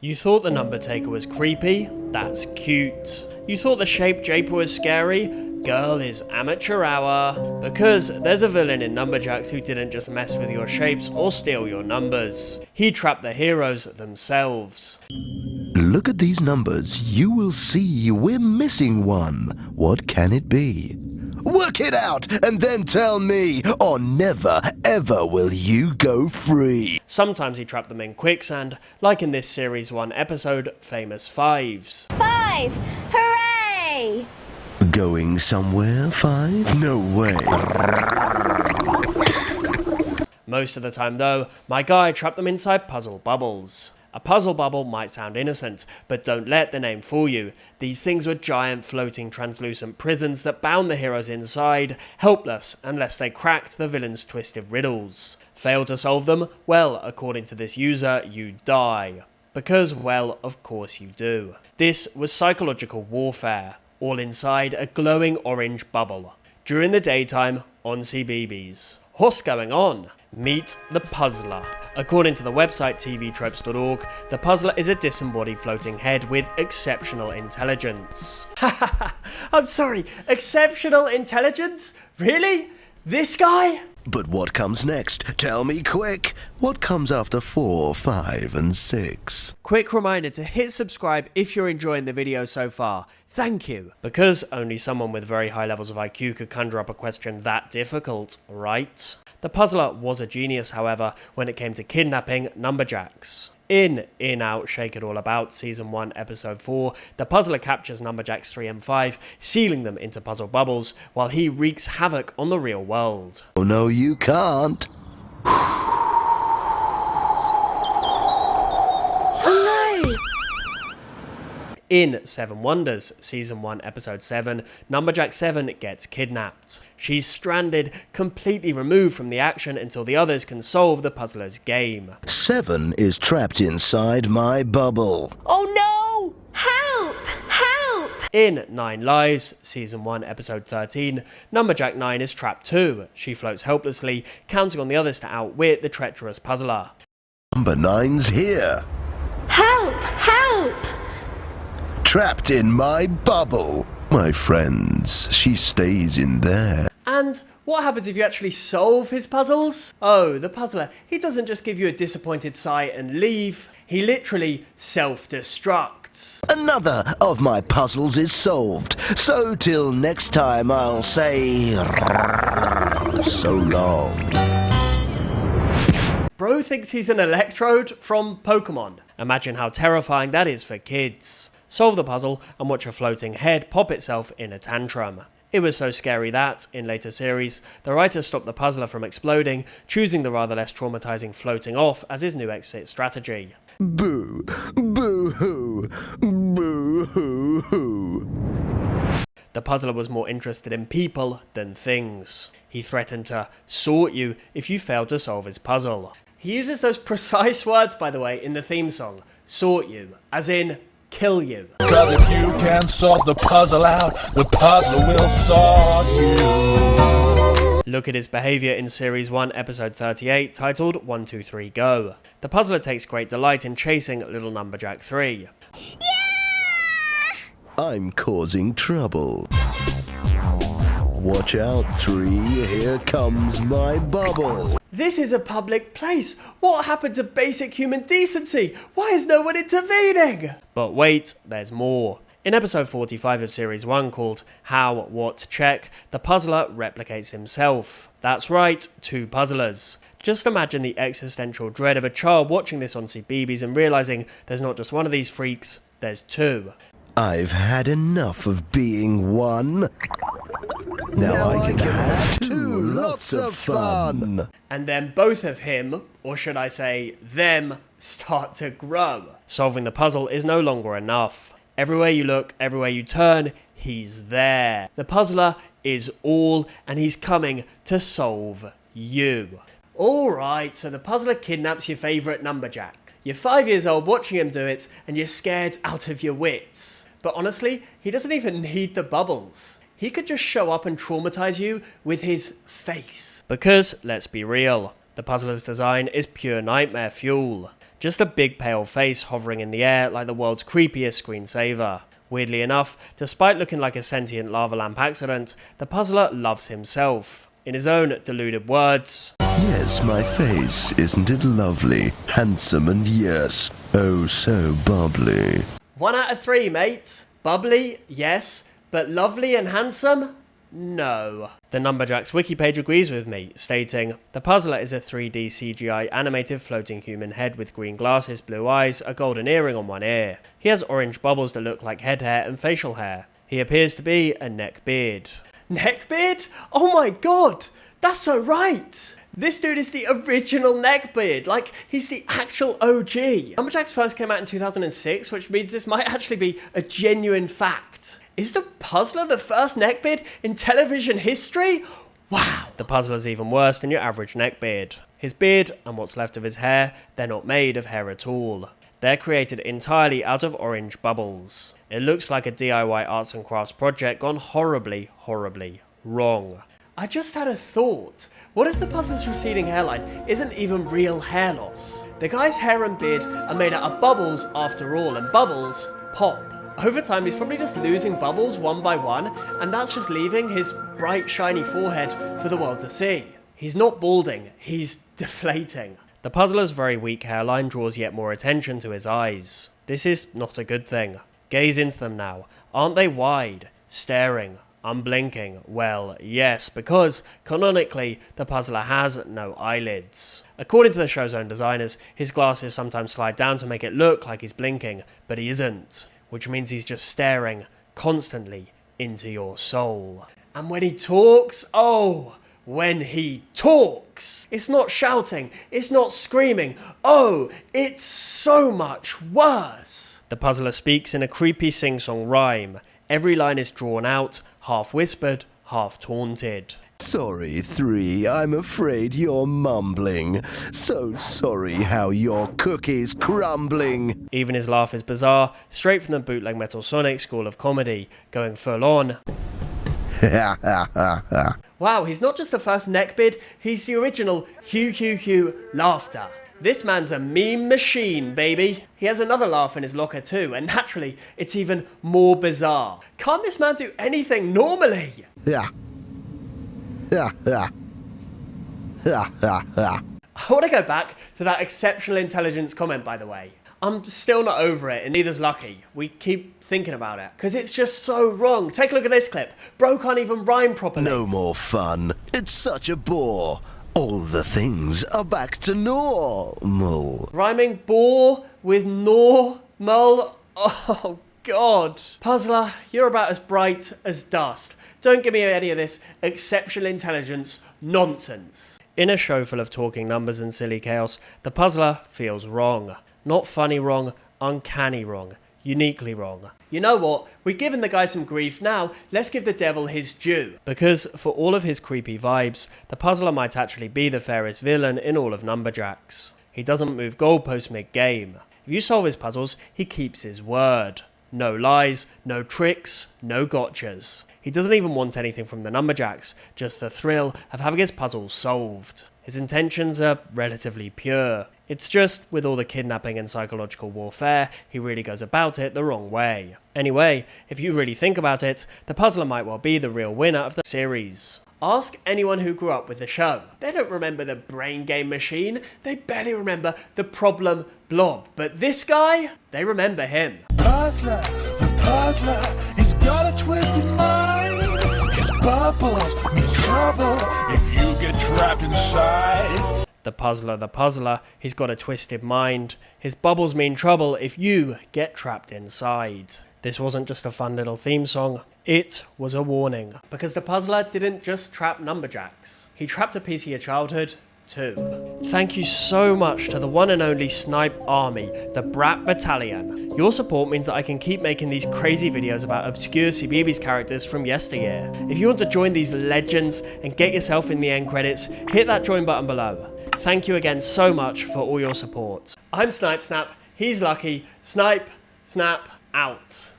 You thought the number taker was creepy? That's cute. You thought the shape japer was scary? Girl is amateur hour. Because there's a villain in Numberjacks who didn't just mess with your shapes or steal your numbers. He trapped the heroes themselves. Look at these numbers. You will see we're missing one. What can it be? Work it out and then tell me, or never ever will you go free. Sometimes he trapped them in quicksand, like in this series 1 episode, Famous Fives. 5! Hooray! Going somewhere, 5? No way. Most of the time though, my guy trapped them inside puzzle bubbles. A puzzle bubble might sound innocent, but don't let the name fool you. These things were giant floating translucent prisons that bound the heroes inside, helpless unless they cracked the villain's twisted riddles. Fail to solve them? Well, according to this user, you die. Because, well, of course you do. This was psychological warfare, all inside a glowing orange bubble. During the daytime, on CBeebies. What's going on? Meet the Puzzler. According to the website tvtropes.org, the Puzzler is a disembodied floating head with exceptional intelligence. I'm sorry, exceptional intelligence? Really? This guy? But what comes next? Tell me quick. What comes after 4, 5, and 6? Quick reminder to hit subscribe if you're enjoying the video so far. Thank you. Because only someone with very high levels of IQ could conjure up a question that difficult, right? The Puzzler was a genius, however, when it came to kidnapping Numberjacks. In Out, Shake It All About, Season 1, Episode 4, the Puzzler captures Numberjacks 3 and 5, sealing them into puzzle bubbles, while he wreaks havoc on the real world. Oh no, you can't. Oh no! In 7 Wonders, Season 1, Episode 7, Numberjack 7 gets kidnapped. She's stranded, completely removed from the action until the others can solve the puzzler's game. 7 is trapped inside my bubble. Oh no! Help! Help! In 9 Lives, Season 1, Episode 13, Numberjack 9 is trapped too. She floats helplessly, counting on the others to outwit the treacherous puzzler. Number 9's here. Help! Help! Trapped in my bubble. My friends, she stays in there. And what happens if you actually solve his puzzles? Oh, the puzzler, he doesn't just give you a disappointed sigh and leave. He literally self-destructs. Another of my puzzles is solved. So till next time I'll say so long. Bro thinks he's an Electrode from Pokemon. Imagine how terrifying that is for kids. Solve the puzzle and watch a floating head pop itself in a tantrum. It was so scary that, in later series, the writer stopped the puzzler from exploding, choosing the rather less traumatizing floating off as his new exit strategy. Boo, boo hoo, boo hoo hoo. The puzzler was more interested in people than things. He threatened to sort you if you failed to solve his puzzle. He uses those precise words, by the way, in the theme song. Sort you, as in kill you. Cause if you can sort the puzzle out, the puzzler will sort you. Look at his behaviour in Series 1, Episode 38, titled 1, 2, 3, Go. The puzzler takes great delight in chasing little Numberjack 3. Yeah! I'm causing trouble. Watch out, 3, here comes my bubble. This is a public place. What happened to basic human decency? Why is no one intervening? But wait, there's more. In episode 45 of series 1 called How, What, Check, the puzzler replicates himself. That's right, 2 puzzlers. Just imagine the existential dread of a child watching this on CBeebies and realising there's not just one of these freaks, there's 2. I've had enough of being one. Now I can have 2. Lots of fun. And then both of him, or should I say them, start to grow. Solving the puzzle is no longer enough. Everywhere you look, everywhere you turn, he's there. The puzzler is all, and he's coming to solve you. Alright, so the puzzler kidnaps your favourite Numberjack. You're 5 years old watching him do it, and you're scared out of your wits. But honestly, he doesn't even need the bubbles. He could just show up and traumatize you with his face. Because, let's be real, the puzzler's design is pure nightmare fuel. Just a big pale face hovering in the air like the world's creepiest screensaver. Weirdly enough, despite looking like a sentient lava lamp accident, the puzzler loves himself. In his own deluded words, Yes, my face, isn't it lovely, handsome, and yes, oh so bubbly. 1 out of 3, mate. Bubbly, yes, but lovely and handsome? No. The Numberjacks wiki page agrees with me, stating, the puzzler is a 3D CGI animated floating human head with green glasses, blue eyes, a golden earring on one ear. He has orange bubbles that look like head hair and facial hair. He appears to be a neckbeard. Neckbeard? Oh my god! That's so right! This dude is the original neckbeard, like, he's the actual OG. Numberjacks first came out in 2006, which means this might actually be a genuine fact. Is the puzzler the first neckbeard in television history? Wow! The puzzler's even worse than your average neckbeard. His beard, and what's left of his hair, they're not made of hair at all. They're created entirely out of orange bubbles. It looks like a DIY arts and crafts project gone horribly, horribly wrong. I just had a thought. What if the puzzler's receding hairline isn't even real hair loss? The guy's hair and beard are made out of bubbles after all, and bubbles pop. Over time, he's probably just losing bubbles one by one, and that's just leaving his bright, shiny forehead for the world to see. He's not balding, he's deflating. The puzzler's very weak hairline draws yet more attention to his eyes. This is not a good thing. Gaze into them now. Aren't they wide, staring, unblinking? Well, yes, because, canonically, the puzzler has no eyelids. According to the show's own designers, his glasses sometimes slide down to make it look like he's blinking, but he isn't. Which means he's just staring constantly into your soul. And when he talks, oh, when he talks, it's not shouting, it's not screaming, oh, it's so much worse. The puzzler speaks in a creepy sing-song rhyme. Every line is drawn out, half whispered, half taunted. Sorry, 3, I'm afraid you're mumbling. So sorry how your cookie's crumbling. Even his laugh is bizarre, straight from the bootleg Metal Sonic school of comedy, going full on. Wow, he's not just the first neckbeard, he's the original Hugh laughter. This man's a meme machine, baby. He has another laugh in his locker too, and naturally, it's even more bizarre. Can't this man do anything normally? I want to go back to that exceptional intelligence comment, by the way. I'm still not over it, and neither's Lucky. We keep thinking about it, because it's just so wrong. Take a look at this clip. Bro can't even rhyme properly. No more fun. It's such a bore. All the things are back to normal. Rhyming bore with normal? Oh, God. Puzzler, you're about as bright as dust. Don't give me any of this exceptional intelligence nonsense. In a show full of talking numbers and silly chaos, the puzzler feels wrong. Not funny wrong, uncanny wrong, uniquely wrong. You know what? We've given the guy some grief, now let's give the devil his due. Because for all of his creepy vibes, the puzzler might actually be the fairest villain in all of Numberjacks. He doesn't move goalposts mid-game. If you solve his puzzles, he keeps his word. No lies, no tricks, no gotchas. He doesn't even want anything from the Numberjacks, just the thrill of having his puzzles solved. His intentions are relatively pure. It's just, with all the kidnapping and psychological warfare, he really goes about it the wrong way. Anyway, if you really think about it, the puzzler might well be the real winner of the series. Ask anyone who grew up with the show. They don't remember the brain game machine, they barely remember the problem blob. But this guy, they remember him. Puzzler, the puzzler, he's got a twisted mind. His bubbles mean trouble if you get trapped inside. The puzzler, he's got a twisted mind. His bubbles mean trouble if you get trapped inside. This wasn't just a fun little theme song, it was a warning. Because the puzzler didn't just trap Numberjacks, he trapped a piece of your childhood too. Thank you so much to the one and only Snipe Army, the Brat Battalion. Your support means that I can keep making these crazy videos about obscure CBeebies characters from yesteryear. If you want to join these legends and get yourself in the end credits, hit that join button below. Thank you again so much for all your support. I'm Snipe Snap, he's Lucky. Snipe Snap out.